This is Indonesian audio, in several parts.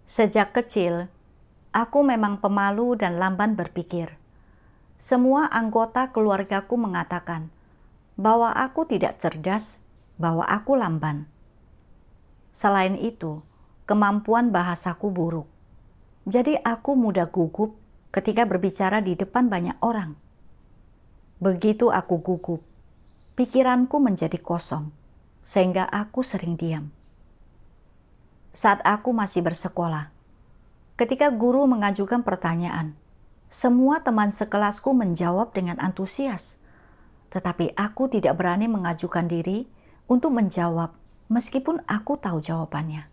Sejak kecil, aku memang pemalu dan lamban berpikir. Semua anggota keluargaku mengatakan bahwa aku tidak cerdas, bahwa aku lamban. Selain itu, kemampuan bahasaku buruk. Jadi aku mudah gugup ketika berbicara di depan banyak orang. Begitu aku gugup, pikiranku menjadi kosong, sehingga aku sering diam. Saat aku masih bersekolah, ketika guru mengajukan pertanyaan, semua teman sekelasku menjawab dengan antusias. Tetapi aku tidak berani mengajukan diri untuk menjawab meskipun aku tahu jawabannya.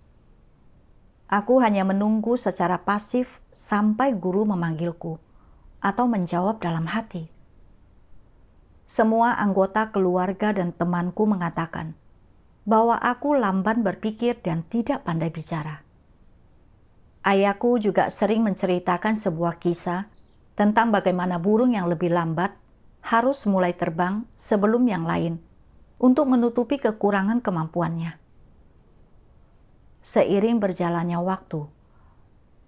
Aku hanya menunggu secara pasif sampai guru memanggilku atau menjawab dalam hati. Semua anggota keluarga dan temanku mengatakan bahwa aku lamban berpikir dan tidak pandai bicara. Ayahku juga sering menceritakan sebuah kisah tentang bagaimana burung yang lebih lambat harus mulai terbang sebelum yang lain untuk menutupi kekurangan kemampuannya. Seiring berjalannya waktu,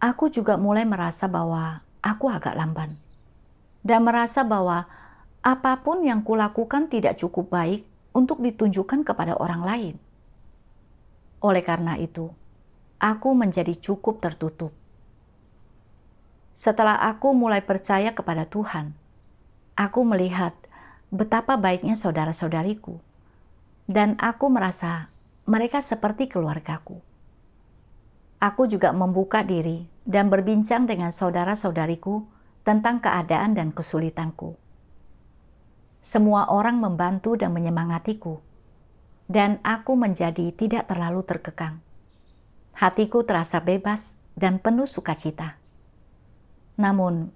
aku juga mulai merasa bahwa aku agak lamban dan merasa bahwa apapun yang kulakukan tidak cukup baik untuk ditunjukkan kepada orang lain. Oleh karena itu, aku menjadi cukup tertutup. Setelah aku mulai percaya kepada Tuhan, aku melihat betapa baiknya saudara-saudariku, dan aku merasa mereka seperti keluargaku. Aku juga membuka diri dan berbincang dengan saudara-saudariku tentang keadaan dan kesulitanku. Semua orang membantu dan menyemangatiku, dan aku menjadi tidak terlalu terkekang. Hatiku terasa bebas dan penuh sukacita. Namun,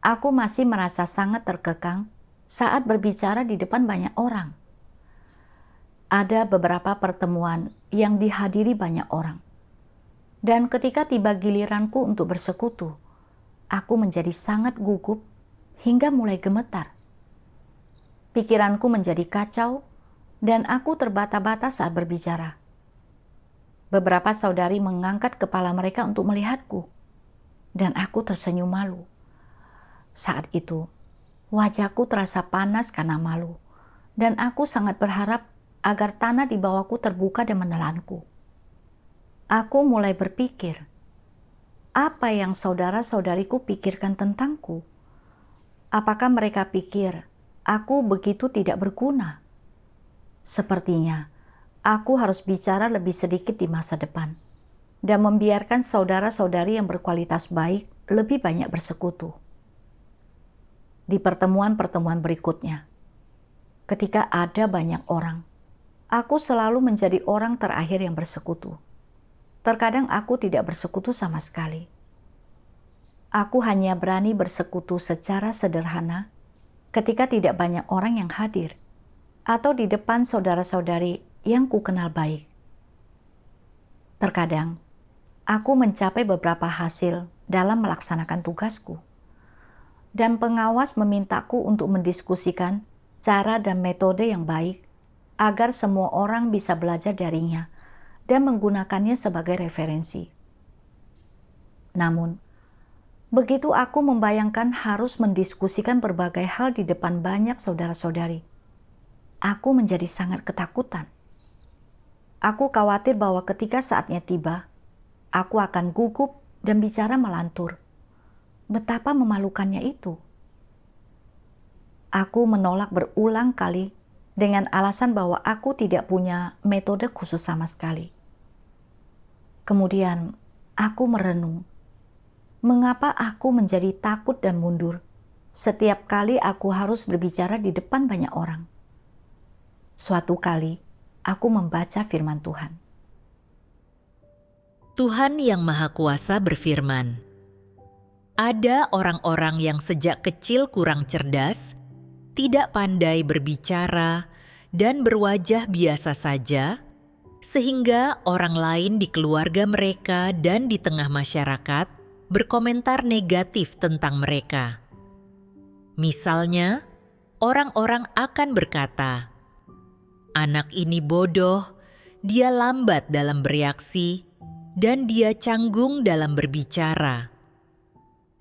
aku masih merasa sangat terkekang saat berbicara di depan banyak orang. Ada beberapa pertemuan yang dihadiri banyak orang. Dan ketika tiba giliranku untuk bersekutu, aku menjadi sangat gugup hingga mulai gemetar. Pikiranku menjadi kacau dan aku terbata-bata saat berbicara. Beberapa saudari mengangkat kepala mereka untuk melihatku, dan aku tersenyum malu. Saat itu, wajahku terasa panas karena malu, dan aku sangat berharap agar tanah di bawahku terbuka dan menelanku. Aku mulai berpikir, apa yang saudara-saudariku pikirkan tentangku? Apakah mereka pikir aku begitu tidak berguna? Sepertinya aku harus bicara lebih sedikit di masa depan dan membiarkan saudara-saudari yang berkualitas baik lebih banyak bersekutu. Di pertemuan-pertemuan berikutnya, ketika ada banyak orang, aku selalu menjadi orang terakhir yang bersekutu. Terkadang aku tidak bersekutu sama sekali. Aku hanya berani bersekutu secara sederhana ketika tidak banyak orang yang hadir atau di depan saudara-saudari yang kukenal baik. Terkadang, aku mencapai beberapa hasil dalam melaksanakan tugasku, dan pengawas memintaku untuk mendiskusikan cara dan metode yang baik agar semua orang bisa belajar darinya dan menggunakannya sebagai referensi. Namun, begitu aku membayangkan harus mendiskusikan berbagai hal di depan banyak saudara-saudari, aku menjadi sangat ketakutan. Aku khawatir bahwa ketika saatnya tiba, aku akan gugup dan bicara melantur. Betapa memalukannya itu. Aku menolak berulang kali dengan alasan bahwa aku tidak punya metode khusus sama sekali. Kemudian aku merenung, mengapa aku menjadi takut dan mundur setiap kali aku harus berbicara di depan banyak orang. Suatu kali, aku membaca firman Tuhan. Tuhan Yang Maha Kuasa berfirman, "Ada orang-orang yang sejak kecil kurang cerdas, tidak pandai berbicara, dan berwajah biasa saja, sehingga orang lain di keluarga mereka dan di tengah masyarakat berkomentar negatif tentang mereka. Misalnya, orang-orang akan berkata, 'Anak ini bodoh, dia lambat dalam bereaksi, dan dia canggung dalam berbicara.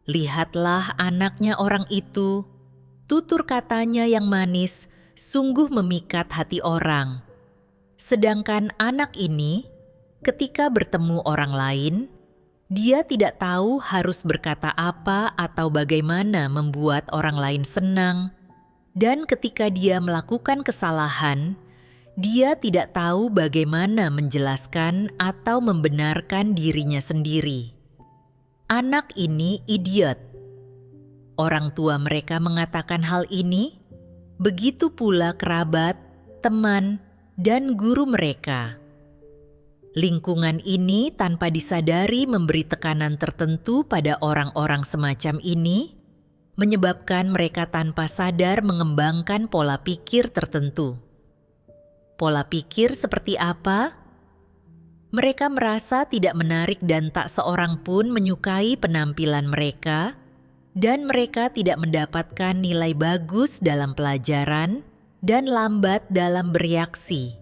Lihatlah anaknya orang itu, tutur katanya yang manis sungguh memikat hati orang. Sedangkan anak ini, ketika bertemu orang lain, dia tidak tahu harus berkata apa atau bagaimana membuat orang lain senang. Dan ketika dia melakukan kesalahan, dia tidak tahu bagaimana menjelaskan atau membenarkan dirinya sendiri. Anak ini idiot. Orang tua mereka mengatakan hal ini, begitu pula kerabat, teman, dan guru mereka. Lingkungan ini tanpa disadari memberi tekanan tertentu pada orang-orang semacam ini, menyebabkan mereka tanpa sadar mengembangkan pola pikir tertentu. Pola pikir seperti apa? Mereka merasa tidak menarik dan tak seorang pun menyukai penampilan mereka, dan mereka tidak mendapatkan nilai bagus dalam pelajaran dan lambat dalam bereaksi.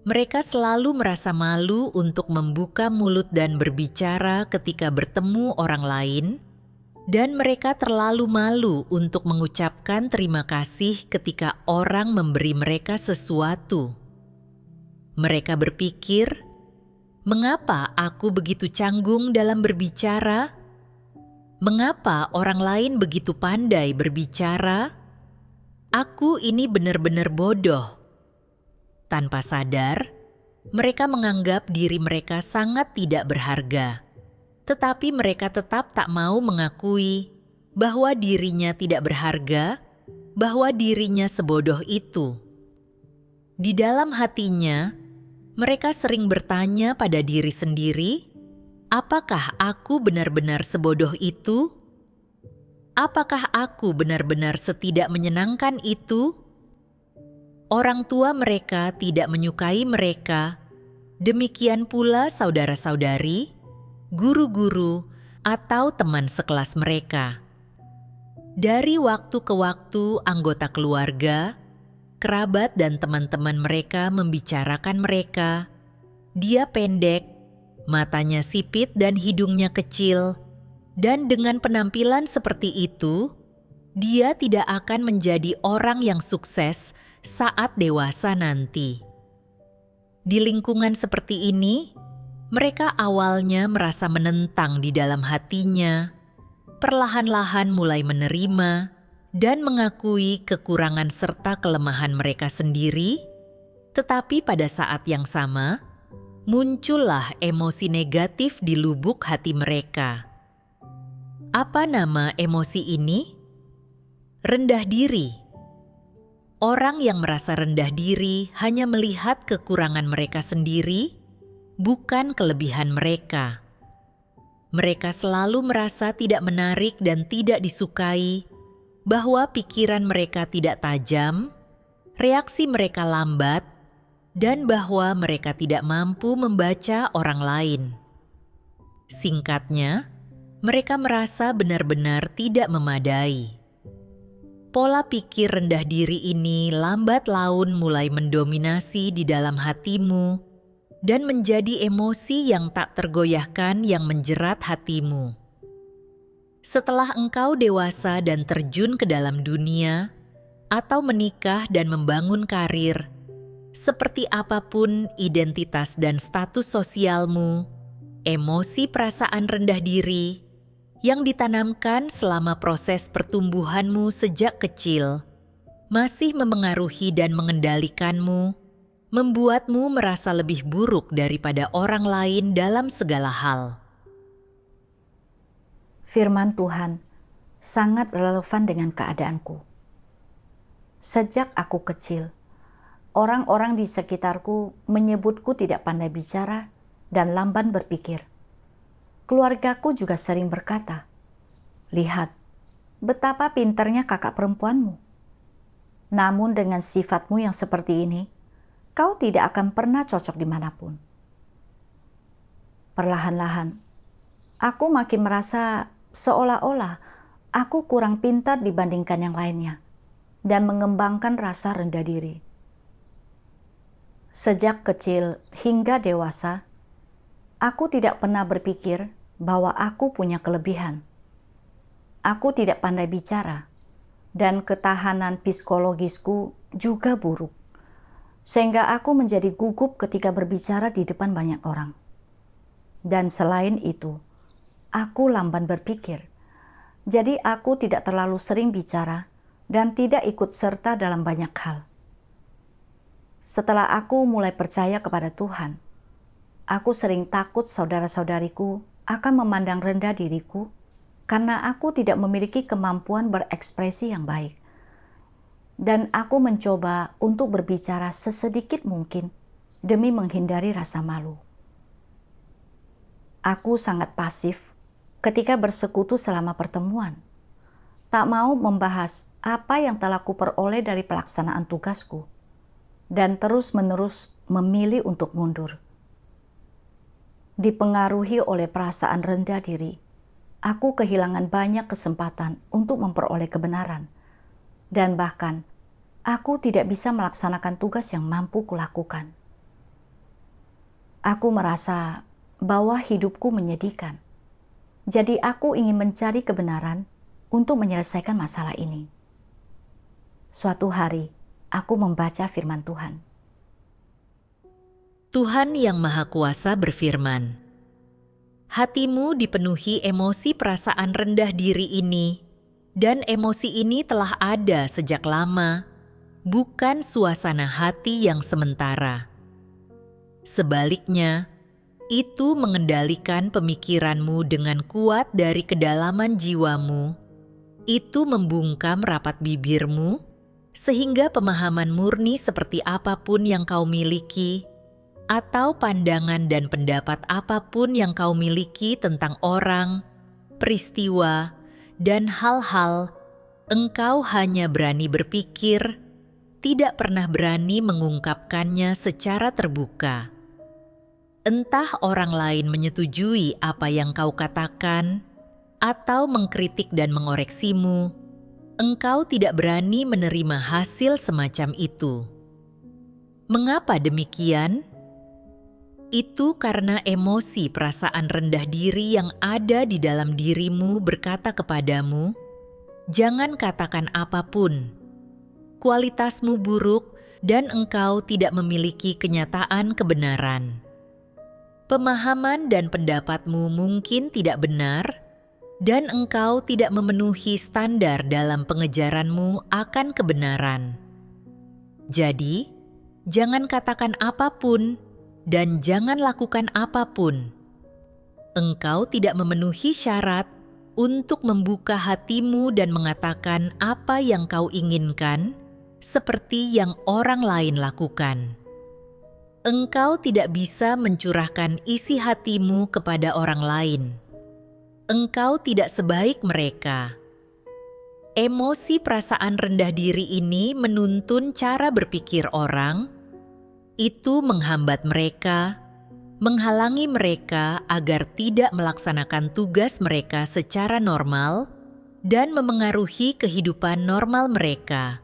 Mereka selalu merasa malu untuk membuka mulut dan berbicara ketika bertemu orang lain, dan mereka terlalu malu untuk mengucapkan terima kasih ketika orang memberi mereka sesuatu. Mereka berpikir, "Mengapa aku begitu canggung dalam berbicara? Mengapa orang lain begitu pandai berbicara? Aku ini benar-benar bodoh." Tanpa sadar, mereka menganggap diri mereka sangat tidak berharga. Tetapi mereka tetap tak mau mengakui bahwa dirinya tidak berharga, bahwa dirinya sebodoh itu. Di dalam hatinya, mereka sering bertanya pada diri sendiri, apakah aku benar-benar sebodoh itu? Apakah aku benar-benar setidak menyenangkan itu? Orang tua mereka tidak menyukai mereka, demikian pula saudara-saudari, guru-guru, atau teman sekelas mereka. Dari waktu ke waktu, anggota keluarga, kerabat, dan teman-teman mereka membicarakan mereka. Dia pendek, matanya sipit dan hidungnya kecil, dan dengan penampilan seperti itu, dia tidak akan menjadi orang yang sukses saat dewasa nanti. Di lingkungan seperti ini, mereka awalnya merasa menentang di dalam hatinya, perlahan-lahan mulai menerima dan mengakui kekurangan serta kelemahan mereka sendiri, tetapi pada saat yang sama, muncullah emosi negatif di lubuk hati mereka. Apa nama emosi ini? Rendah diri. Orang yang merasa rendah diri hanya melihat kekurangan mereka sendiri, bukan kelebihan mereka. Mereka selalu merasa tidak menarik dan tidak disukai, bahwa pikiran mereka tidak tajam, reaksi mereka lambat, dan bahwa mereka tidak mampu membaca orang lain. Singkatnya, mereka merasa benar-benar tidak memadai. Pola pikir rendah diri ini lambat laun mulai mendominasi di dalam hatimu dan menjadi emosi yang tak tergoyahkan yang menjerat hatimu. Setelah engkau dewasa dan terjun ke dalam dunia, atau menikah dan membangun karir, seperti apapun identitas dan status sosialmu, emosi perasaan rendah diri yang ditanamkan selama proses pertumbuhanmu sejak kecil masih memengaruhi dan mengendalikanmu, membuatmu merasa lebih buruk daripada orang lain dalam segala hal. Firman Tuhan sangat relevan dengan keadaanku. Sejak aku kecil, orang-orang di sekitarku menyebutku tidak pandai bicara dan lamban berpikir. Keluargaku juga sering berkata, "Lihat, betapa pintarnya kakak perempuanmu. Namun dengan sifatmu yang seperti ini, kau tidak akan pernah cocok dimanapun." Perlahan-lahan, aku makin merasa seolah-olah aku kurang pintar dibandingkan yang lainnya dan mengembangkan rasa rendah diri. Sejak kecil hingga dewasa, Aku tidak pernah berpikir bahwa aku punya kelebihan. Aku tidak pandai bicara, dan ketahanan psikologisku juga buruk, sehingga aku menjadi gugup ketika berbicara di depan banyak orang. Dan selain itu, aku lamban berpikir, jadi aku tidak terlalu sering bicara dan tidak ikut serta dalam banyak hal. Setelah aku mulai percaya kepada Tuhan, aku sering takut saudara-saudariku akan memandang rendah diriku karena aku tidak memiliki kemampuan berekspresi yang baik. Dan aku mencoba untuk berbicara sesedikit mungkin demi menghindari rasa malu. Aku sangat pasif ketika bersekutu selama pertemuan. Tak mau membahas apa yang telah kuperoleh dari pelaksanaan tugasku dan terus-menerus memilih untuk mundur. Dipengaruhi oleh perasaan rendah diri, aku kehilangan banyak kesempatan untuk memperoleh kebenaran, dan bahkan aku tidak bisa melaksanakan tugas yang mampu kulakukan. Aku merasa bahwa hidupku menyedihkan, jadi aku ingin mencari kebenaran untuk menyelesaikan masalah ini. Suatu hari, aku membaca firman Tuhan. Tuhan Yang Maha Kuasa berfirman, "Hatimu dipenuhi emosi perasaan rendah diri ini, dan emosi ini telah ada sejak lama, bukan suasana hati yang sementara. Sebaliknya, itu mengendalikan pemikiranmu dengan kuat dari kedalaman jiwamu. Itu membungkam rapat bibirmu, sehingga pemahaman murni seperti apapun yang kau miliki, atau pandangan dan pendapat apapun yang kau miliki tentang orang, peristiwa, dan hal-hal, engkau hanya berani berpikir, tidak pernah berani mengungkapkannya secara terbuka. Entah orang lain menyetujui apa yang kau katakan, atau mengkritik dan mengoreksimu, engkau tidak berani menerima hasil semacam itu. Mengapa demikian? Itu karena emosi perasaan rendah diri yang ada di dalam dirimu berkata kepadamu, jangan katakan apapun. Kualitasmu buruk dan engkau tidak memiliki kenyataan kebenaran. Pemahaman dan pendapatmu mungkin tidak benar, dan engkau tidak memenuhi standar dalam pengejaranmu akan kebenaran. Jadi, jangan katakan apapun dan jangan lakukan apapun. Engkau tidak memenuhi syarat untuk membuka hatimu dan mengatakan apa yang kau inginkan, seperti yang orang lain lakukan. Engkau tidak bisa mencurahkan isi hatimu kepada orang lain. Engkau tidak sebaik mereka. Emosi perasaan rendah diri ini menuntun cara berpikir orang. Itu menghambat mereka, menghalangi mereka agar tidak melaksanakan tugas mereka secara normal dan memengaruhi kehidupan normal mereka,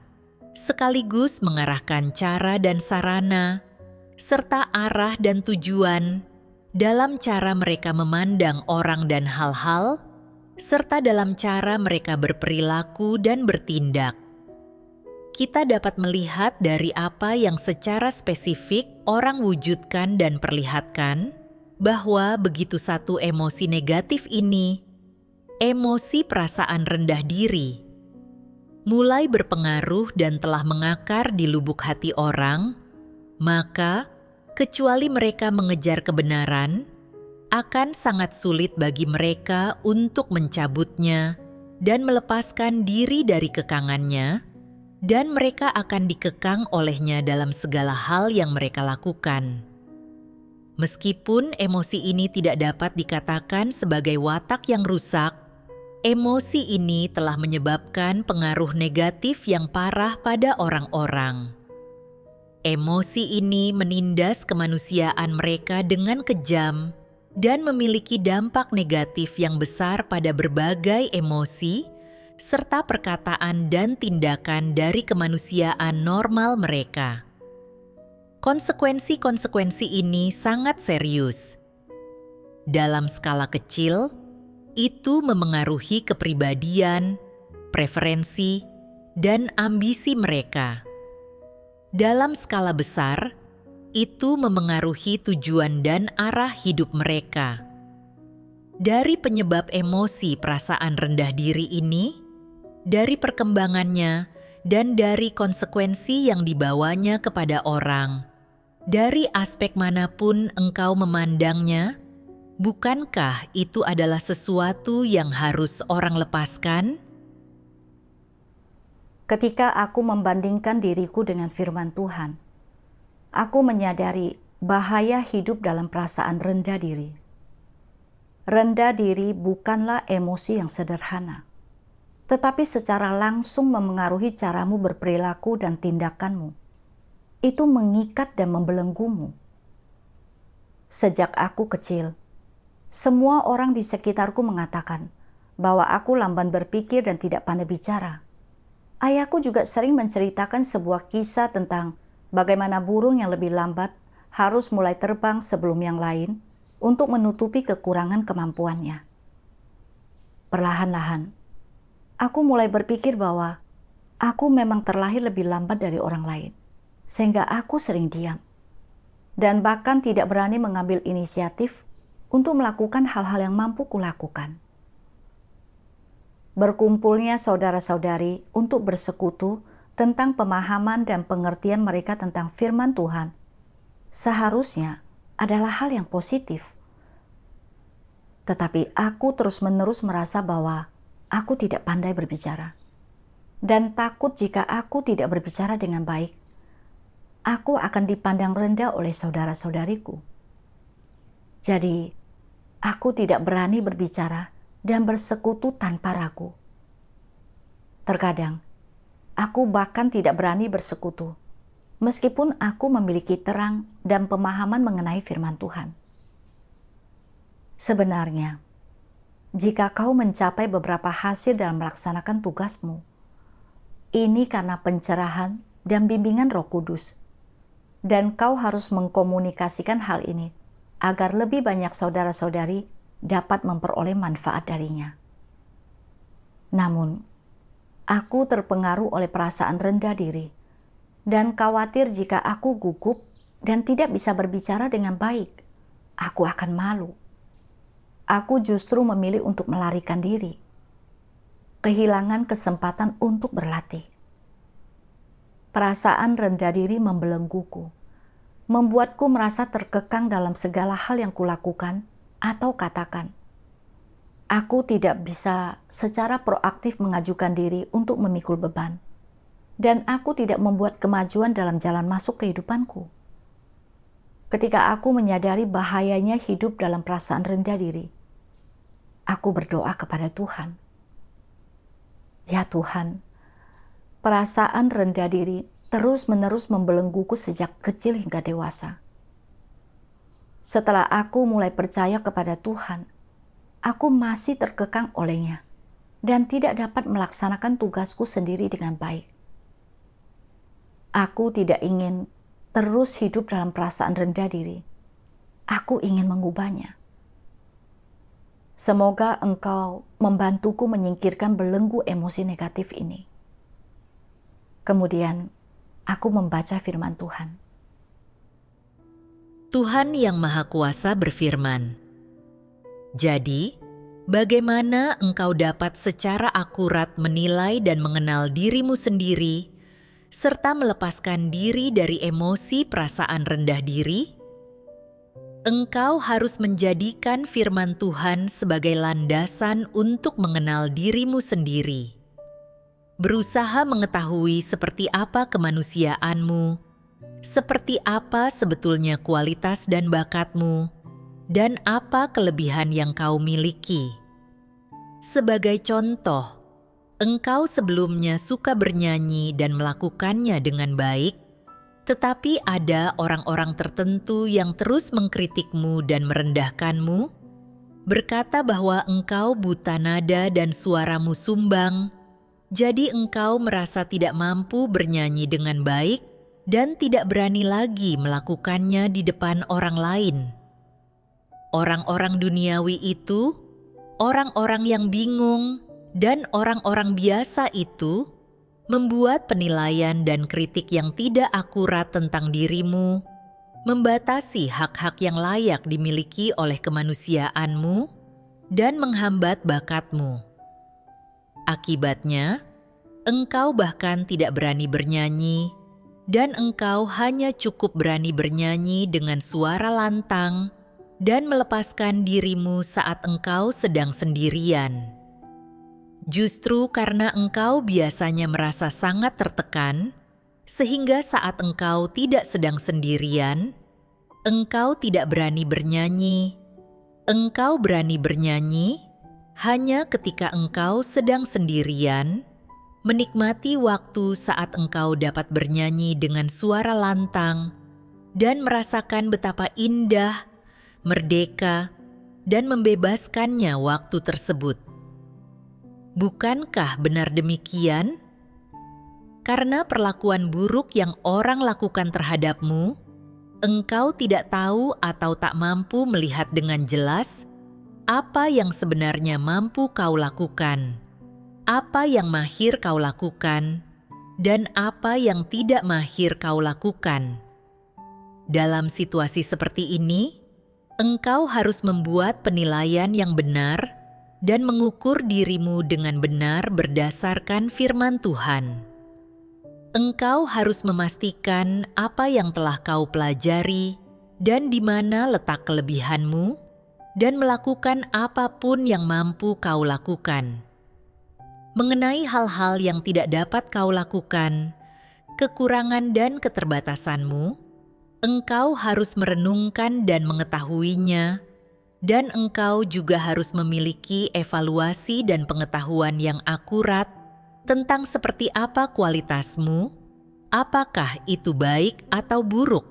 sekaligus mengarahkan cara dan sarana, serta arah dan tujuan dalam cara mereka memandang orang dan hal-hal, serta dalam cara mereka berperilaku dan bertindak. Kita dapat melihat dari apa yang secara spesifik orang wujudkan dan perlihatkan, bahwa begitu satu emosi negatif ini, emosi perasaan rendah diri, mulai berpengaruh dan telah mengakar di lubuk hati orang, maka kecuali mereka mengejar kebenaran, akan sangat sulit bagi mereka untuk mencabutnya dan melepaskan diri dari kekangannya, dan mereka akan dikekang olehnya dalam segala hal yang mereka lakukan. Meskipun emosi ini tidak dapat dikatakan sebagai watak yang rusak, emosi ini telah menyebabkan pengaruh negatif yang parah pada orang-orang. Emosi ini menindas kemanusiaan mereka dengan kejam dan memiliki dampak negatif yang besar pada berbagai emosi serta perkataan dan tindakan dari kemanusiaan normal mereka. Konsekuensi-konsekuensi ini sangat serius. dalam skala kecil, itu memengaruhi kepribadian, preferensi, dan ambisi mereka. Dalam skala besar, itu memengaruhi tujuan dan arah hidup mereka. Dari penyebab emosi perasaan rendah diri ini, dari perkembangannya, dan dari konsekuensi yang dibawanya kepada orang, dari aspek manapun engkau memandangnya, bukankah itu adalah sesuatu yang harus orang lepaskan? Ketika aku membandingkan diriku dengan firman Tuhan, aku menyadari bahaya hidup dalam perasaan rendah diri. Rendah diri bukanlah emosi yang sederhana, tetapi secara langsung memengaruhi caramu berperilaku dan tindakanmu. Itu mengikat dan membelenggumu. Sejak aku kecil, semua orang di sekitarku mengatakan bahwa aku lamban berpikir dan tidak pandai bicara. Ayahku juga sering menceritakan sebuah kisah tentang bagaimana burung yang lebih lambat harus mulai terbang sebelum yang lain untuk menutupi kekurangan kemampuannya. Perlahan-lahan, aku mulai berpikir bahwa aku memang terlahir lebih lambat dari orang lain, sehingga aku sering diam, dan bahkan tidak berani mengambil inisiatif untuk melakukan hal-hal yang mampu kulakukan. Berkumpulnya saudara-saudari untuk bersekutu tentang pemahaman dan pengertian mereka tentang firman Tuhan seharusnya adalah hal yang positif. Tetapi aku terus-menerus merasa bahwa aku tidak pandai berbicara. Dan takut jika aku tidak berbicara dengan baik, aku akan dipandang rendah oleh saudara-saudariku. Jadi, aku tidak berani berbicara dan bersekutu tanpa ragu. Terkadang, aku bahkan tidak berani bersekutu, meskipun aku memiliki terang dan pemahaman mengenai firman Tuhan. Sebenarnya, jika kau mencapai beberapa hasil dalam melaksanakan tugasmu, ini karena pencerahan dan bimbingan Roh Kudus, dan kau harus mengkomunikasikan hal ini agar lebih banyak saudara-saudari dapat memperoleh manfaat darinya. Namun, aku terpengaruh oleh perasaan rendah diri dan khawatir jika aku gugup dan tidak bisa berbicara dengan baik, aku akan malu. Aku justru memilih untuk melarikan diri, kehilangan kesempatan untuk berlatih. Perasaan rendah diri membelengguku, membuatku merasa terkekang dalam segala hal yang kulakukan atau katakan. Aku tidak bisa secara proaktif mengajukan diri untuk memikul beban, dan aku tidak membuat kemajuan dalam jalan masuk kehidupanku. Ketika aku menyadari bahayanya hidup dalam perasaan rendah diri, aku berdoa kepada Tuhan. Ya Tuhan, perasaan rendah diri terus-menerus membelengguku sejak kecil hingga dewasa. Setelah aku mulai percaya kepada Tuhan, aku masih terkekang olehnya dan tidak dapat melaksanakan tugasku sendiri dengan baik. Aku tidak ingin terus hidup dalam perasaan rendah diri. Aku ingin mengubahnya. Semoga Engkau membantuku menyingkirkan belenggu emosi negatif ini. Kemudian, aku membaca firman Tuhan. Tuhan Yang Maha Kuasa berfirman, "Jadi, bagaimana engkau dapat secara akurat menilai dan mengenal dirimu sendiri, serta melepaskan diri dari emosi perasaan rendah diri? Engkau harus menjadikan firman Tuhan sebagai landasan untuk mengenal dirimu sendiri. Berusaha mengetahui seperti apa kemanusiaanmu, seperti apa sebetulnya kualitas dan bakatmu, dan apa kelebihan yang kau miliki. Sebagai contoh, engkau sebelumnya suka bernyanyi dan melakukannya dengan baik, tetapi ada orang-orang tertentu yang terus mengkritikmu dan merendahkanmu, berkata bahwa engkau buta nada dan suaramu sumbang, jadi engkau merasa tidak mampu bernyanyi dengan baik dan tidak berani lagi melakukannya di depan orang lain. orang-orang duniawi itu, orang-orang yang bingung, dan orang-orang biasa itu membuat penilaian dan kritik yang tidak akurat tentang dirimu, membatasi hak-hak yang layak dimiliki oleh kemanusiaanmu, dan menghambat bakatmu. Akibatnya, engkau bahkan tidak berani bernyanyi, dan engkau hanya cukup berani bernyanyi dengan suara lantang dan melepaskan dirimu saat engkau sedang sendirian. Justru karena engkau biasanya merasa sangat tertekan, sehingga saat engkau tidak sedang sendirian, engkau tidak berani bernyanyi. Engkau berani bernyanyi hanya ketika engkau sedang sendirian, menikmati waktu saat engkau dapat bernyanyi dengan suara lantang dan merasakan betapa indah, merdeka, dan membebaskannya waktu tersebut. Bukankah benar demikian? Karena perlakuan buruk yang orang lakukan terhadapmu, engkau tidak tahu atau tak mampu melihat dengan jelas apa yang sebenarnya mampu kau lakukan, apa yang mahir kau lakukan, dan apa yang tidak mahir kau lakukan. Dalam situasi seperti ini, engkau harus membuat penilaian yang benar dan mengukur dirimu dengan benar berdasarkan firman Tuhan. Engkau harus memastikan apa yang telah kau pelajari dan di mana letak kelebihanmu, dan melakukan apapun yang mampu kau lakukan. Mengenai hal-hal yang tidak dapat kau lakukan, kekurangan dan keterbatasanmu, engkau harus merenungkan dan mengetahuinya, dan engkau juga harus memiliki evaluasi dan pengetahuan yang akurat tentang seperti apa kualitasmu, apakah itu baik atau buruk.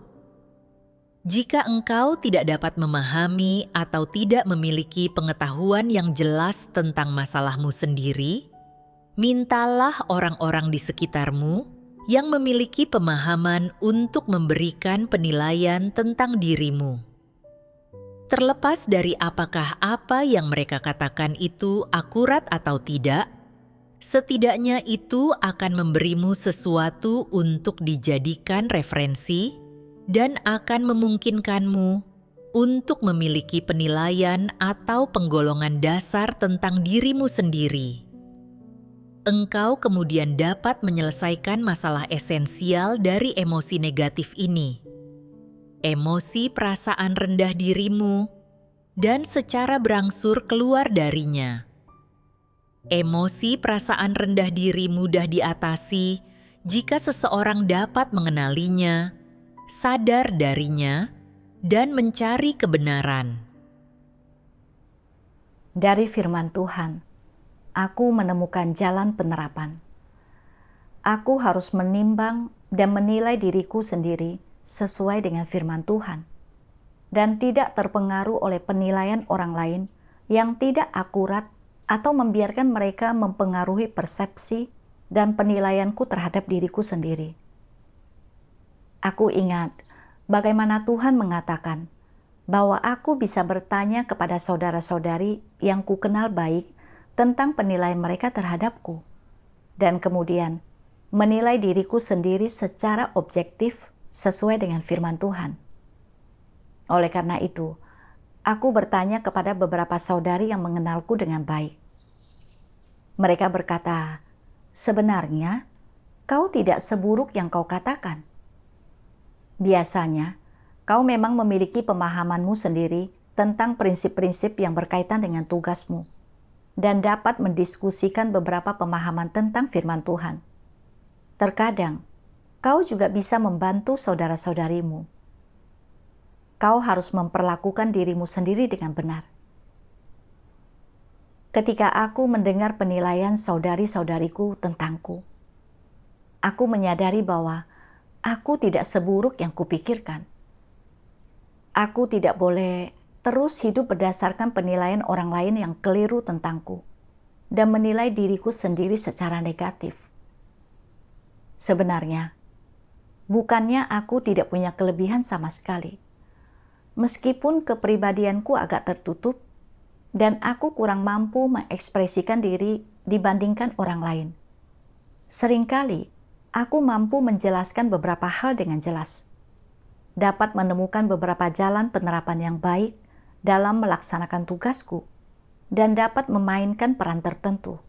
Jika engkau tidak dapat memahami atau tidak memiliki pengetahuan yang jelas tentang masalahmu sendiri, mintalah orang-orang di sekitarmu yang memiliki pemahaman untuk memberikan penilaian tentang dirimu. Terlepas dari apakah apa yang mereka katakan itu akurat atau tidak, setidaknya itu akan memberimu sesuatu untuk dijadikan referensi dan akan memungkinkanmu untuk memiliki penilaian atau penggolongan dasar tentang dirimu sendiri. Engkau kemudian dapat menyelesaikan masalah esensial dari emosi negatif ini, emosi perasaan rendah dirimu, dan secara berangsur keluar darinya. Emosi perasaan rendah diri mudah diatasi jika seseorang dapat mengenalinya, sadar darinya, dan mencari kebenaran. Dari firman Tuhan, aku menemukan jalan penerapan. Aku harus menimbang dan menilai diriku sendiri sesuai dengan firman Tuhan, dan tidak terpengaruh oleh penilaian orang lain yang tidak akurat atau membiarkan mereka mempengaruhi persepsi dan penilaianku terhadap diriku sendiri. Aku ingat bagaimana Tuhan mengatakan bahwa aku bisa bertanya kepada saudara-saudari yang kukenal baik tentang penilaian mereka terhadapku, dan kemudian menilai diriku sendiri secara objektif sesuai dengan firman Tuhan. Oleh karena itu, aku bertanya kepada beberapa saudari yang mengenalku dengan baik. Mereka berkata, "Sebenarnya kau tidak seburuk yang kau katakan. Biasanya, kau memang memiliki pemahamanmu sendiri tentang prinsip-prinsip yang berkaitan dengan tugasmu, dan dapat mendiskusikan beberapa pemahaman tentang firman Tuhan. Terkadang, kau juga bisa membantu saudara-saudarimu. Kau harus memperlakukan dirimu sendiri dengan benar." Ketika aku mendengar penilaian saudari-saudariku tentangku, aku menyadari bahwa aku tidak seburuk yang kupikirkan. Aku tidak boleh terus hidup berdasarkan penilaian orang lain yang keliru tentangku dan menilai diriku sendiri secara negatif. Sebenarnya, bukannya aku tidak punya kelebihan sama sekali, Meskipun kepribadianku agak tertutup dan aku kurang mampu mengekspresikan diri dibandingkan orang lain. Seringkali aku mampu menjelaskan beberapa hal dengan jelas, dapat menemukan beberapa jalan penerapan yang baik dalam melaksanakan tugasku, dan dapat memainkan peran tertentu.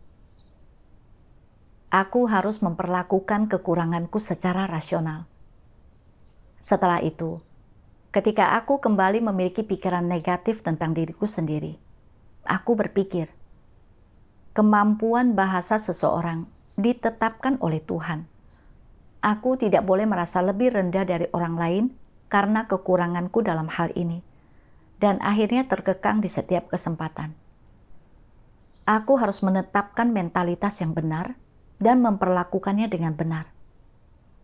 Aku harus memperlakukan kekuranganku secara rasional. Setelah itu, ketika aku kembali memiliki pikiran negatif tentang diriku sendiri, aku berpikir, kemampuan bahasa seseorang ditetapkan oleh Tuhan. Aku tidak boleh merasa lebih rendah dari orang lain karena kekuranganku dalam hal ini, dan akhirnya terkekang di setiap kesempatan. Aku harus menetapkan mentalitas yang benar dan memperlakukannya dengan benar.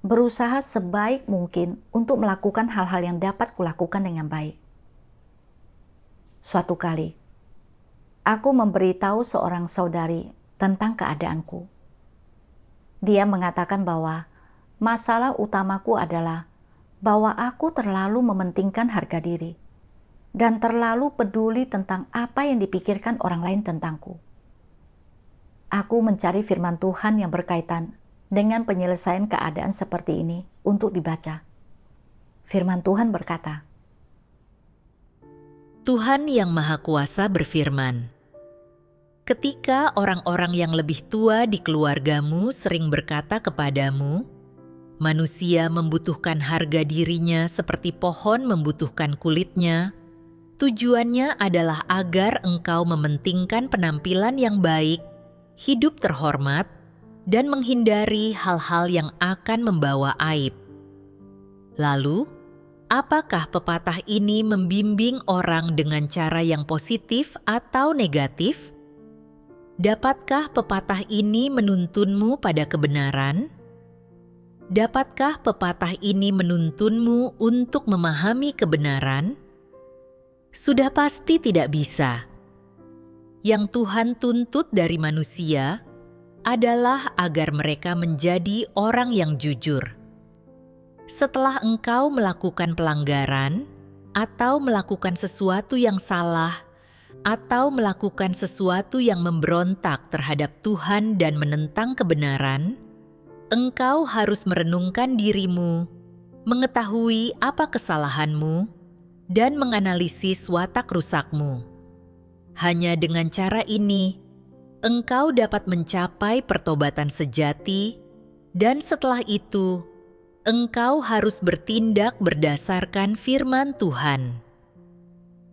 Berusaha sebaik mungkin untuk melakukan hal-hal yang dapat kulakukan dengan baik. Suatu kali, aku memberitahu seorang saudari tentang keadaanku. Dia mengatakan bahwa masalah utamaku adalah bahwa aku terlalu mementingkan harga diri dan terlalu peduli tentang apa yang dipikirkan orang lain tentangku. Aku mencari firman Tuhan yang berkaitan dengan penyelesaian keadaan seperti ini untuk dibaca. Firman Tuhan berkata, Tuhan yang Maha Kuasa berfirman, ketika orang-orang yang lebih tua di keluargamu sering berkata kepadamu, manusia membutuhkan harga dirinya seperti pohon membutuhkan kulitnya, tujuannya adalah agar engkau mementingkan penampilan yang baik, hidup terhormat, dan menghindari hal-hal yang akan membawa aib. Lalu, apakah pepatah ini membimbing orang dengan cara yang positif atau negatif? Dapatkah pepatah ini menuntunmu pada kebenaran? Dapatkah pepatah ini menuntunmu untuk memahami kebenaran? Sudah pasti tidak bisa. Yang Tuhan tuntut dari manusia adalah agar mereka menjadi orang yang jujur. Setelah engkau melakukan pelanggaran, atau melakukan sesuatu yang salah, atau melakukan sesuatu yang memberontak terhadap Tuhan dan menentang kebenaran, engkau harus merenungkan dirimu, mengetahui apa kesalahanmu, dan menganalisis watak rusakmu. Hanya dengan cara ini, engkau dapat mencapai pertobatan sejati, dan setelah itu, engkau harus bertindak berdasarkan firman Tuhan.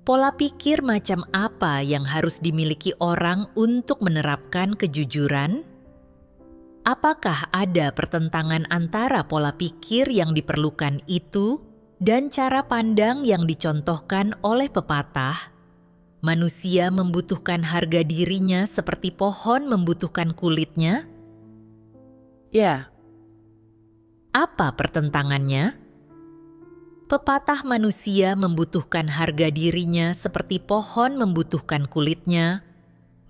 Pola pikir macam apa yang harus dimiliki orang untuk menerapkan kejujuran? Apakah ada pertentangan antara pola pikir yang diperlukan itu dan cara pandang yang dicontohkan oleh pepatah? Manusia membutuhkan harga dirinya seperti pohon membutuhkan kulitnya? Ya. Apa pertentangannya? Pepatah manusia membutuhkan harga dirinya seperti pohon membutuhkan kulitnya,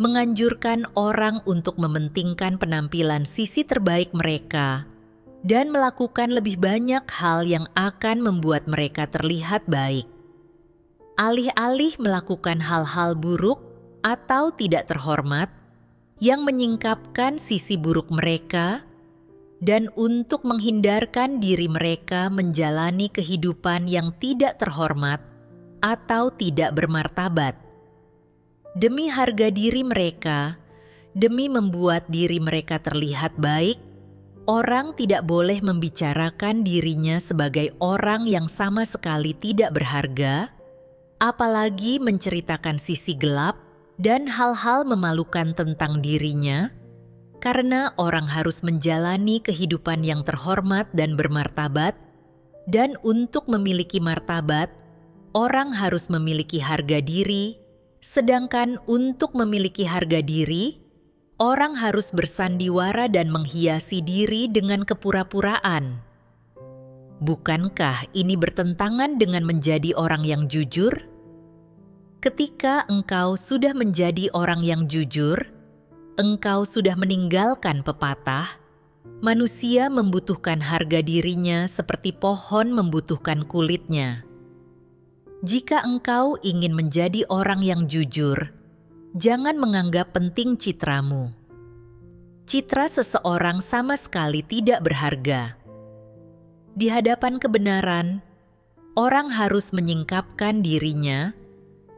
menganjurkan orang untuk mementingkan penampilan sisi terbaik mereka dan melakukan lebih banyak hal yang akan membuat mereka terlihat baik. Alih-alih melakukan hal-hal buruk atau tidak terhormat yang menyingkapkan sisi buruk mereka, dan untuk menghindarkan diri mereka menjalani kehidupan yang tidak terhormat atau tidak bermartabat. Demi harga diri mereka, demi membuat diri mereka terlihat baik, orang tidak boleh membicarakan dirinya sebagai orang yang sama sekali tidak berharga, apalagi menceritakan sisi gelap dan hal-hal memalukan tentang dirinya, karena orang harus menjalani kehidupan yang terhormat dan bermartabat, dan untuk memiliki martabat, orang harus memiliki harga diri, sedangkan untuk memiliki harga diri, orang harus bersandiwara dan menghiasi diri dengan kepura-puraan. Bukankah ini bertentangan dengan menjadi orang yang jujur? Ketika engkau sudah menjadi orang yang jujur, engkau sudah meninggalkan pepatah, manusia membutuhkan harga dirinya seperti pohon membutuhkan kulitnya. Jika engkau ingin menjadi orang yang jujur, jangan menganggap penting citramu. Citra seseorang sama sekali tidak berharga. Di hadapan kebenaran, orang harus menyingkapkan dirinya,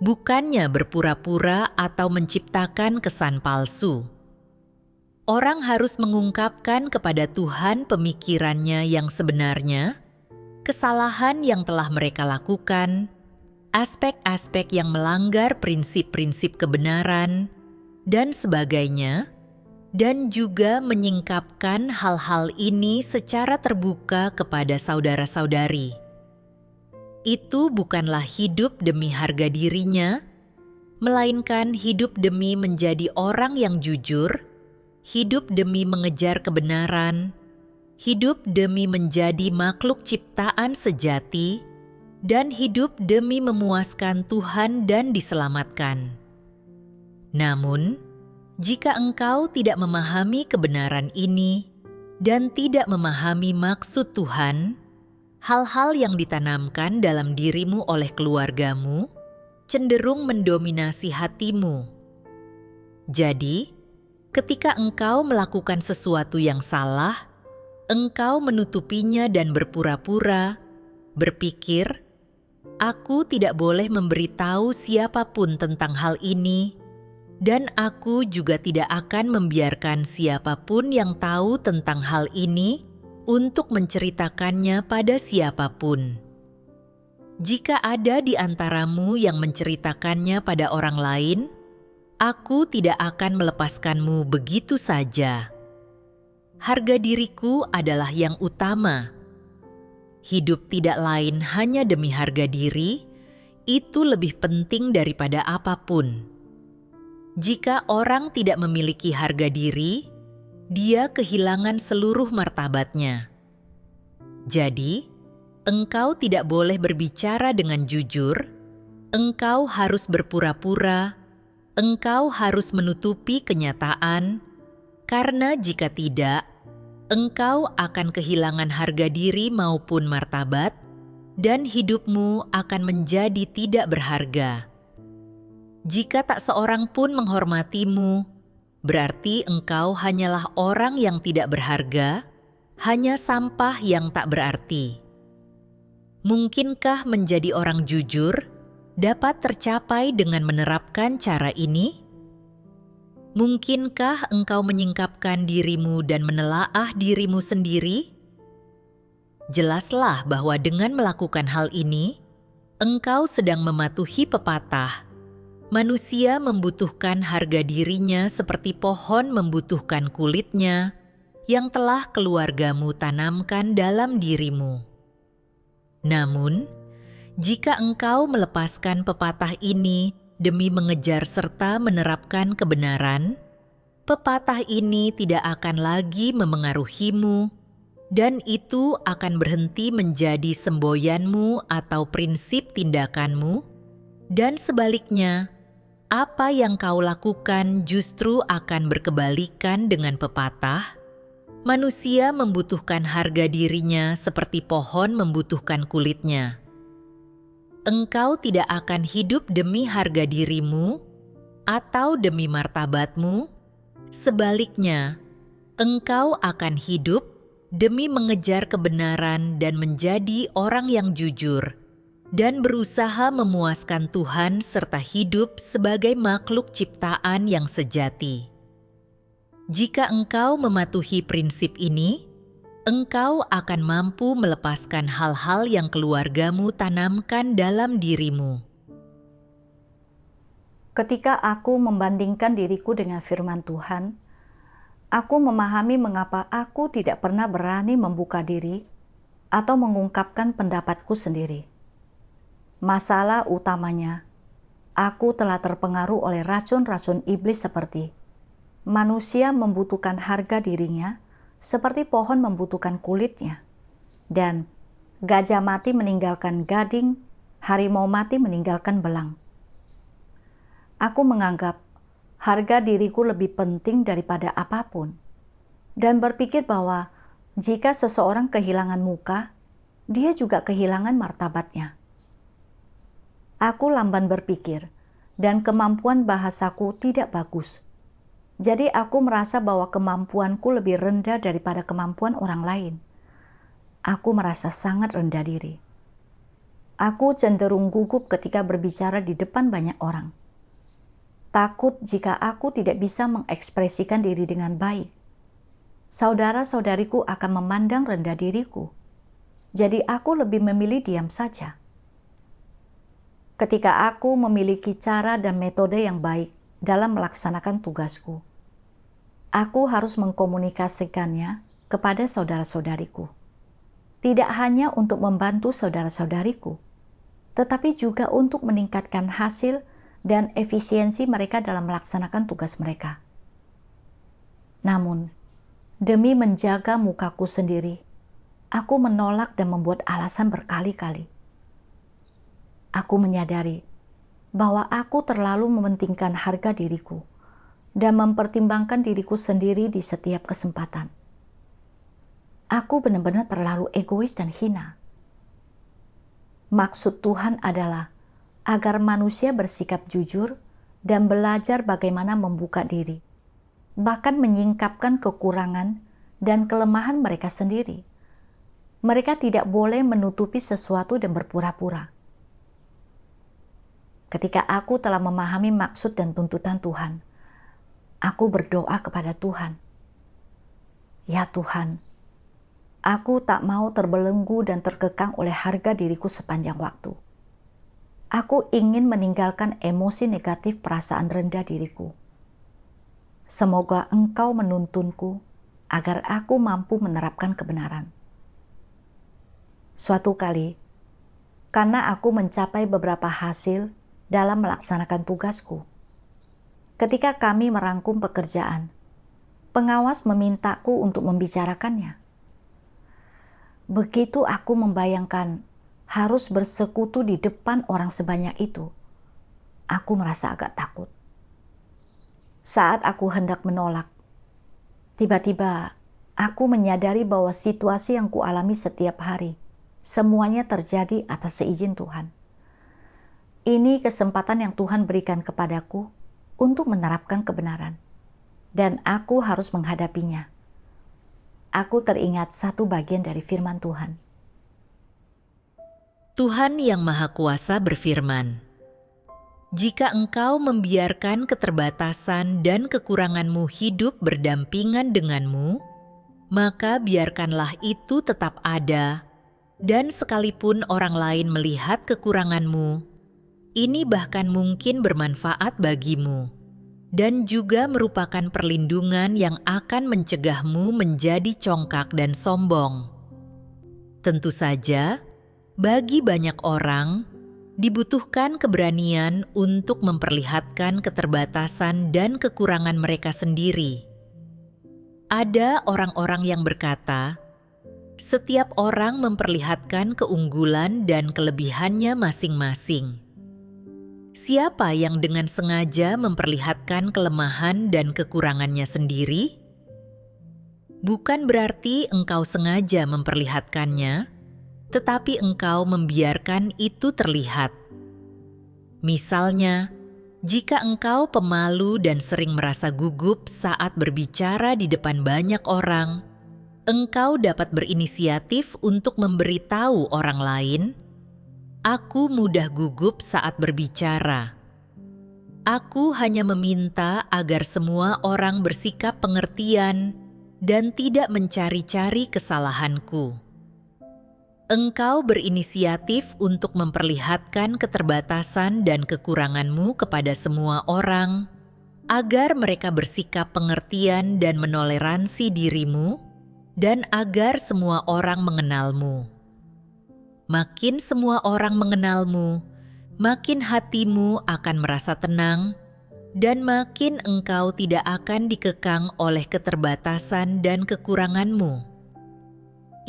bukannya berpura-pura atau menciptakan kesan palsu. Orang harus mengungkapkan kepada Tuhan pemikirannya yang sebenarnya, kesalahan yang telah mereka lakukan, aspek-aspek yang melanggar prinsip-prinsip kebenaran, dan sebagainya, dan juga menyingkapkan hal-hal ini secara terbuka kepada saudara-saudari. Itu bukanlah hidup demi harga dirinya, melainkan hidup demi menjadi orang yang jujur, hidup demi mengejar kebenaran, hidup demi menjadi makhluk ciptaan sejati, dan hidup demi memuaskan Tuhan dan diselamatkan. Namun, jika engkau tidak memahami kebenaran ini dan tidak memahami maksud Tuhan, hal-hal yang ditanamkan dalam dirimu oleh keluargamu cenderung mendominasi hatimu. Jadi, ketika engkau melakukan sesuatu yang salah, engkau menutupinya dan berpura-pura, berpikir, "Aku tidak boleh memberitahu siapapun tentang hal ini, dan aku juga tidak akan membiarkan siapapun yang tahu tentang hal ini untuk menceritakannya pada siapapun." Jika ada di antaramu yang menceritakannya pada orang lain, aku tidak akan melepaskanmu begitu saja. Harga diriku adalah yang utama. Hidup tidak lain hanya demi harga diri, itu lebih penting daripada apapun. Jika orang tidak memiliki harga diri, dia kehilangan seluruh martabatnya. Jadi, engkau tidak boleh berbicara dengan jujur, engkau harus berpura-pura, engkau harus menutupi kenyataan, karena jika tidak, engkau akan kehilangan harga diri maupun martabat, dan hidupmu akan menjadi tidak berharga. Jika tak seorang pun menghormatimu, berarti engkau hanyalah orang yang tidak berharga, hanya sampah yang tak berarti. Mungkinkah menjadi orang jujur dapat tercapai dengan menerapkan cara ini? Mungkinkah engkau menyingkapkan dirimu dan menelaah dirimu sendiri? Jelaslah bahwa dengan melakukan hal ini, engkau sedang mematuhi pepatah. Manusia membutuhkan harga dirinya seperti pohon membutuhkan kulitnya yang telah keluargamu tanamkan dalam dirimu. Namun, jika engkau melepaskan pepatah ini demi mengejar serta menerapkan kebenaran, pepatah ini tidak akan lagi memengaruhimu, dan itu akan berhenti menjadi semboyanmu atau prinsip tindakanmu, dan sebaliknya, apa yang kau lakukan justru akan berkebalikan dengan pepatah. Manusia membutuhkan harga dirinya seperti pohon membutuhkan kulitnya. Engkau tidak akan hidup demi harga dirimu atau demi martabatmu. Sebaliknya, engkau akan hidup demi mengejar kebenaran dan menjadi orang yang jujur dan berusaha memuaskan Tuhan serta hidup sebagai makhluk ciptaan yang sejati. Jika engkau mematuhi prinsip ini, engkau akan mampu melepaskan hal-hal yang keluargamu tanamkan dalam dirimu. Ketika aku membandingkan diriku dengan firman Tuhan, aku memahami mengapa aku tidak pernah berani membuka diri atau mengungkapkan pendapatku sendiri. Masalah utamanya, aku telah terpengaruh oleh racun-racun iblis seperti manusia membutuhkan harga dirinya seperti pohon membutuhkan kulitnya, dan gajah mati meninggalkan gading, harimau mati meninggalkan belang. Aku menganggap harga diriku lebih penting daripada apapun, dan berpikir bahwa jika seseorang kehilangan muka, dia juga kehilangan martabatnya. Aku lamban berpikir, dan kemampuan bahasaku tidak bagus. Jadi aku merasa bahwa kemampuanku lebih rendah daripada kemampuan orang lain. Aku merasa sangat rendah diri. Aku cenderung gugup ketika berbicara di depan banyak orang. Takut jika aku tidak bisa mengekspresikan diri dengan baik. Saudara-saudariku akan memandang rendah diriku. Jadi aku lebih memilih diam saja. Ketika aku memiliki cara dan metode yang baik dalam melaksanakan tugasku, aku harus mengkomunikasikannya kepada saudara-saudariku. Tidak hanya untuk membantu saudara-saudariku, tetapi juga untuk meningkatkan hasil dan efisiensi mereka dalam melaksanakan tugas mereka. Namun, demi menjaga mukaku sendiri, aku menolak dan membuat alasan berkali-kali. Aku menyadari bahwa aku terlalu mementingkan harga diriku dan mempertimbangkan diriku sendiri di setiap kesempatan. Aku benar-benar terlalu egois dan hina. Maksud Tuhan adalah agar manusia bersikap jujur dan belajar bagaimana membuka diri, bahkan menyingkapkan kekurangan dan kelemahan mereka sendiri. Mereka tidak boleh menutupi sesuatu dan berpura-pura. Ketika aku telah memahami maksud dan tuntutan Tuhan, aku berdoa kepada Tuhan. Ya Tuhan, aku tak mau terbelenggu dan terkekang oleh harga diriku sepanjang waktu. Aku ingin meninggalkan emosi negatif perasaan rendah diriku. Semoga Engkau menuntunku agar aku mampu menerapkan kebenaran. Suatu kali, karena aku mencapai beberapa hasil dalam melaksanakan tugasku, ketika kami merangkum pekerjaan, pengawas memintaku untuk membicarakannya. Begitu aku membayangkan harus bersekutu di depan orang sebanyak itu, aku merasa agak takut. Saat aku hendak menolak, tiba-tiba aku menyadari bahwa situasi yang kualami setiap hari, semuanya terjadi atas seizin Tuhan. Ini kesempatan yang Tuhan berikan kepadaku untuk menerapkan kebenaran, dan aku harus menghadapinya. Aku teringat satu bagian dari firman Tuhan. Tuhan Yang Maha Kuasa berfirman, "Jika engkau membiarkan keterbatasan dan kekuranganmu hidup berdampingan denganmu, maka biarkanlah itu tetap ada, dan sekalipun orang lain melihat kekuranganmu, ini bahkan mungkin bermanfaat bagimu, dan juga merupakan perlindungan yang akan mencegahmu menjadi congkak dan sombong. Tentu saja, bagi banyak orang, dibutuhkan keberanian untuk memperlihatkan keterbatasan dan kekurangan mereka sendiri. Ada orang-orang yang berkata, setiap orang memperlihatkan keunggulan dan kelebihannya masing-masing. Siapa yang dengan sengaja memperlihatkan kelemahan dan kekurangannya sendiri? Bukan berarti engkau sengaja memperlihatkannya, tetapi engkau membiarkan itu terlihat. Misalnya, jika engkau pemalu dan sering merasa gugup saat berbicara di depan banyak orang, engkau dapat berinisiatif untuk memberitahu orang lain, "Aku mudah gugup saat berbicara. Aku hanya meminta agar semua orang bersikap pengertian dan tidak mencari-cari kesalahanku." Engkau berinisiatif untuk memperlihatkan keterbatasan dan kekuranganmu kepada semua orang, agar mereka bersikap pengertian dan menoleransi dirimu, dan agar semua orang mengenalmu. Makin semua orang mengenalmu, makin hatimu akan merasa tenang, dan makin engkau tidak akan dikekang oleh keterbatasan dan kekuranganmu.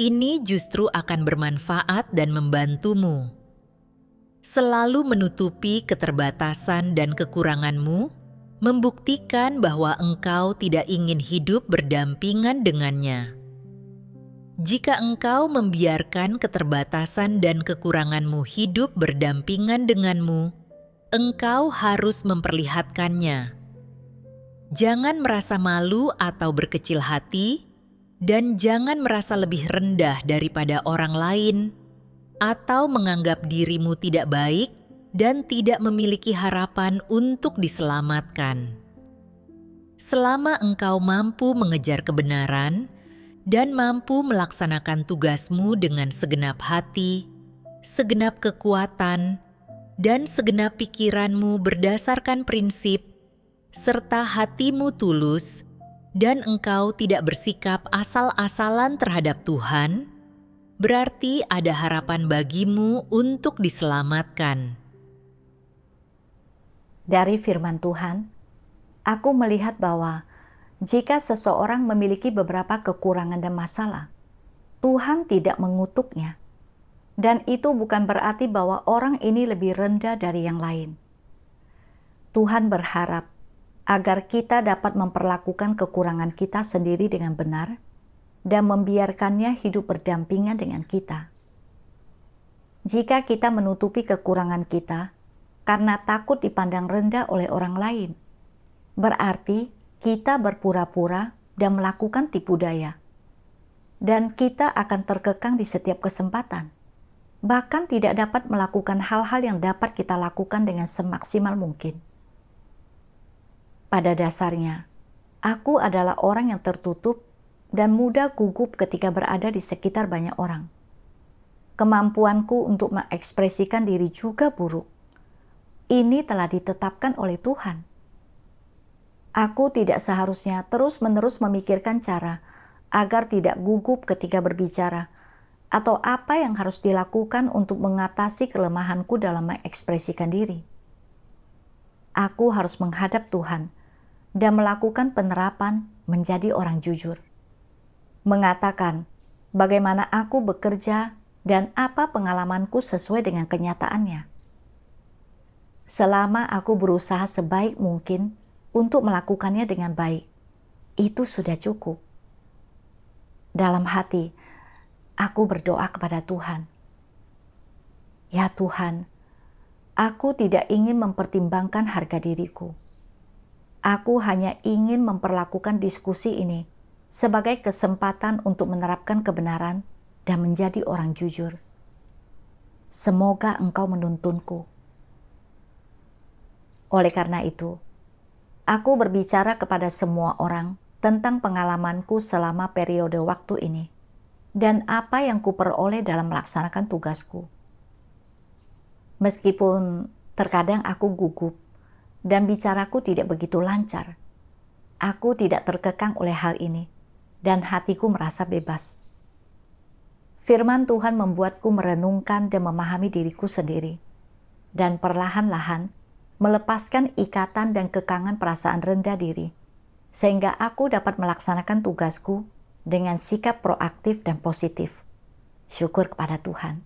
Ini justru akan bermanfaat dan membantumu. Selalu menutupi keterbatasan dan kekuranganmu, membuktikan bahwa engkau tidak ingin hidup berdampingan dengannya. Jika engkau membiarkan keterbatasan dan kekuranganmu hidup berdampingan denganmu, engkau harus memperlihatkannya. Jangan merasa malu atau berkecil hati, dan jangan merasa lebih rendah daripada orang lain, atau menganggap dirimu tidak baik dan tidak memiliki harapan untuk diselamatkan. Selama engkau mampu mengejar kebenaran dan mampu melaksanakan tugasmu dengan segenap hati, segenap kekuatan, dan segenap pikiranmu berdasarkan prinsip, serta hatimu tulus, dan engkau tidak bersikap asal-asalan terhadap Tuhan, berarti ada harapan bagimu untuk diselamatkan. Dari firman Tuhan, aku melihat bahwa jika seseorang memiliki beberapa kekurangan dan masalah, Tuhan tidak mengutuknya. Dan itu bukan berarti bahwa orang ini lebih rendah dari yang lain. Tuhan berharap agar kita dapat memperlakukan kekurangan kita sendiri dengan benar dan membiarkannya hidup berdampingan dengan kita. Jika kita menutupi kekurangan kita karena takut dipandang rendah oleh orang lain, berarti kita berpura-pura dan melakukan tipu daya. Dan kita akan terkekang di setiap kesempatan. Bahkan tidak dapat melakukan hal-hal yang dapat kita lakukan dengan semaksimal mungkin. Pada dasarnya, aku adalah orang yang tertutup dan mudah gugup ketika berada di sekitar banyak orang. Kemampuanku untuk mengekspresikan diri juga buruk. Ini telah ditetapkan oleh Tuhan. Aku tidak seharusnya terus-menerus memikirkan cara agar tidak gugup ketika berbicara, atau apa yang harus dilakukan untuk mengatasi kelemahanku dalam mengekspresikan diri. Aku harus menghadap Tuhan dan melakukan penerapan menjadi orang jujur. Mengatakan bagaimana aku bekerja dan apa pengalamanku sesuai dengan kenyataannya. Selama aku berusaha sebaik mungkin untuk melakukannya dengan baik, itu sudah cukup. Dalam hati, aku berdoa kepada Tuhan. Ya Tuhan, aku tidak ingin mempertimbangkan harga diriku. Aku hanya ingin memperlakukan diskusi ini sebagai kesempatan untuk menerapkan kebenaran dan menjadi orang jujur. Semoga Engkau menuntunku. Oleh karena itu, aku berbicara kepada semua orang tentang pengalamanku selama periode waktu ini dan apa yang kuperoleh dalam melaksanakan tugasku. Meskipun terkadang aku gugup dan bicaraku tidak begitu lancar, aku tidak terkekang oleh hal ini dan hatiku merasa bebas. Firman Tuhan membuatku merenungkan dan memahami diriku sendiri dan perlahan-lahan melepaskan ikatan dan kekangan perasaan rendah diri, sehingga aku dapat melaksanakan tugasku dengan sikap proaktif dan positif. Syukur kepada Tuhan.